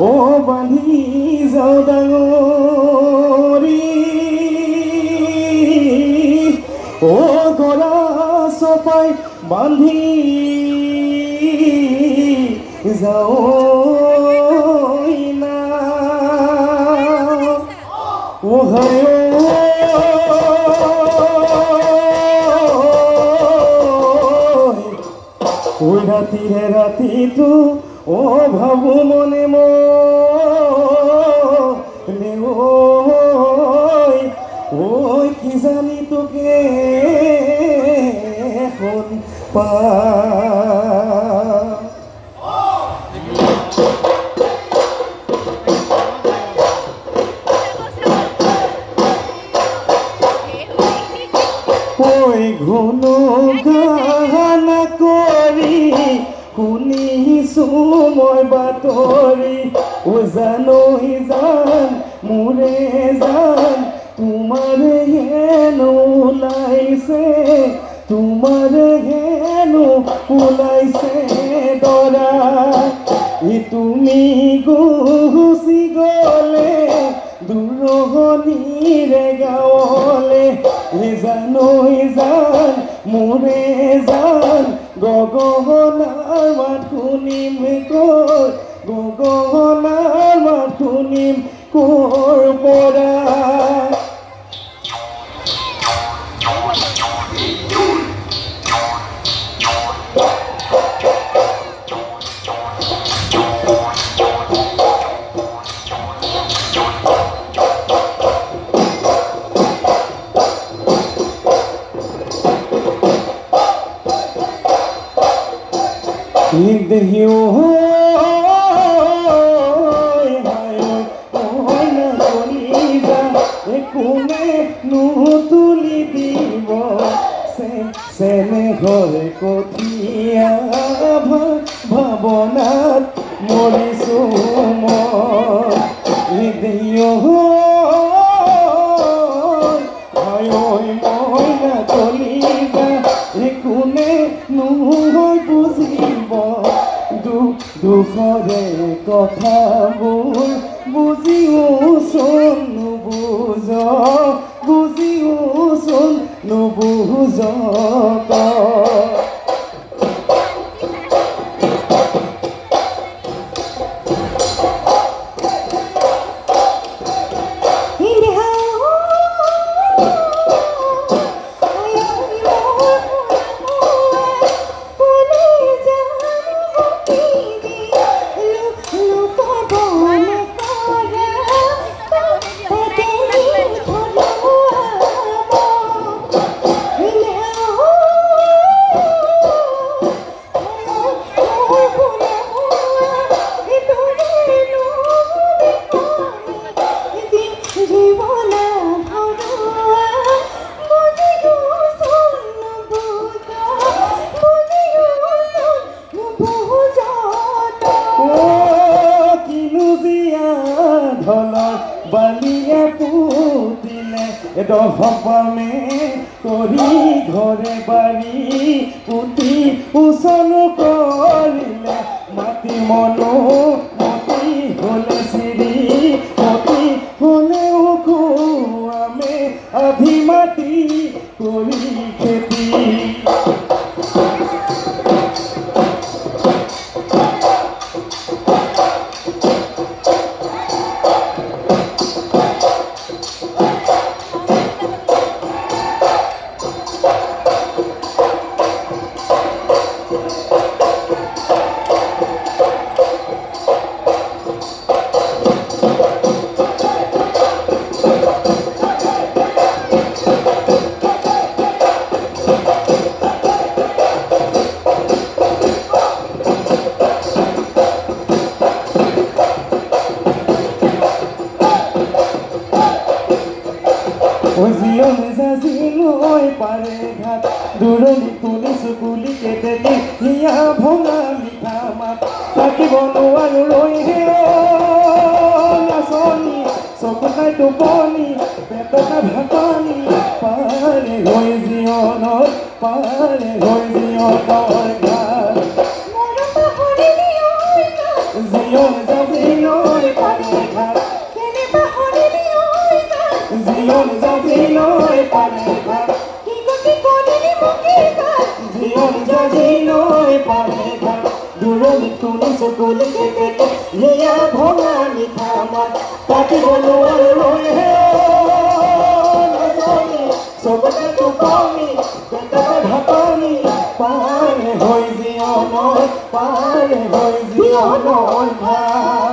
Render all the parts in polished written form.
ও বান্ধি যাওঁ ডাঙৰি ও গলা চপাই বান্ধি যাওঁ না ও হায় ওই রাতিরে রাতিটো ও ভাবো মনে মনে ওই কি জানি তোকে এখন পা ওই ঘন গানা কৰি শুনিছো মই বাতৰি ও জানৈ জান মোৰে জান তোমাৰ হেনো ওলাইছে তোমাৰ হেনো ওলাইছে দৰা ই তুমি গুচি গলে দূৰণিৰে গাঁৱলে জানৈ জান মোৰে জান গগনাৰ মাত শুনিম কৰ গগনাৰ মাত শুনিম কৰ পৰা দেহিও কোনে নুতুলি দিব চেনে ঘৰে কঠিয়া ভাৱনাত মৰিছো মই দেহিও মইনা কলিজা কোনে নহয় বুজিব দুখৰে কথাবোৰ বুজিওচোন নুবুজ বুজিওচোন নুবুজ বালিয়ে পুতিলে দহপামে কৰি ঘৰে বাৰী পুতি উচন কৰিলে মাটি মনো মতি হলে চিৰি মতি হলে উখুৱামে আধি মাটি কৰি খেতি পাৰে ঘাট দূৰণি তুলিছো গুলি কেতেলি হিয়া ভঙা মিঠা মাত থাকিব নোৱাৰো ৰৈ হে নাচনি চকুতাই টোপনি পেটকা ভাতনি পাৰে হৈ জীৱনত পাৰে হৈ জীৱনৰ ঘাট জীৱন যাবি পানে ঘাট কি গতি কলিনি মুখে গান জীবন সাজিলৈ পানে ঘাট দূৰণিত তুলি চকুলি কেতেকে হিয়া ভঙা মিঠা মাত পাতিব নোৱাৰোঁ হে নাচনি চবতে টোপনি পেটতে ঢাকনি পাৰে হৈ জীৱনৰ পাৰে হৈ জীৱনৰ ভাত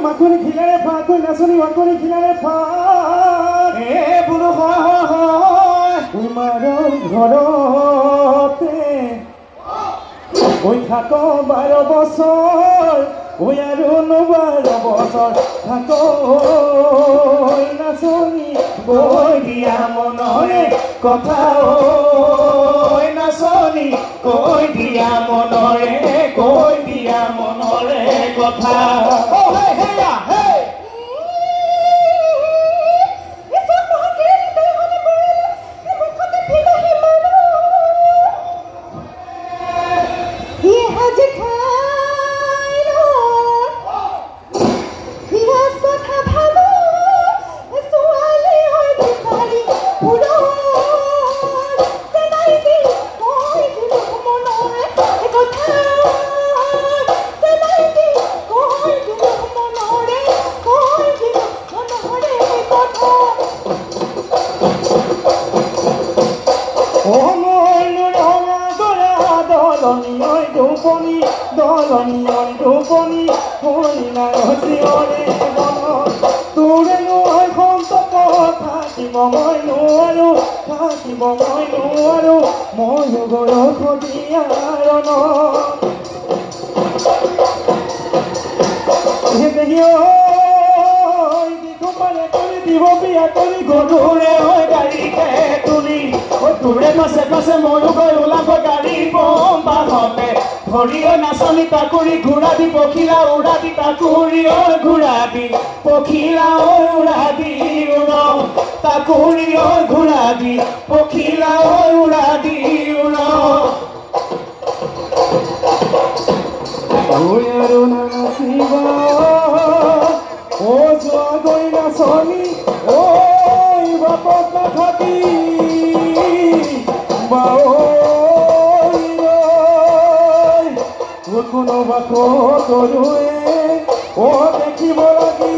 মাখনি খিলাৰে ফাট নাচনি মাখনি খিলাৰে ফাট বোলো হয় তোমাৰৰ ঘৰতে থাক 12 বছৰ আৰু 12 বছৰ থাক নাচনি কৈ দিয়া মনৰে কথা নাচনি কৈ দিয়া মনৰে কথা দলনি হৰিণা ৰচিয়ৰে বন তোৰে নৈ সন্তপ থাকিব মই নোৱাৰো মই গৰখ দিয়াৰণ পাৰে কৰি দিব বিয়া কৰি গৰুৰে হৈ গাড়ীকে তুলি তোৰে পাছে ময়ো গৈ ওলাব গাড়ী বম বাহতে ধৰিও নাচনি তাকুৰি ঘূৰাবি পখিলা উৰাবি তাকুৰিও ঘূৰাবি পখিলা উৰাবি তাকুৰিও ঘূৰাবি পখিলা উৰাবি আৰু নাচিবা যোৱা গৈ নাচনি বাপত নাথাকি কোনোবা কৰুৱে দেখিব লাগি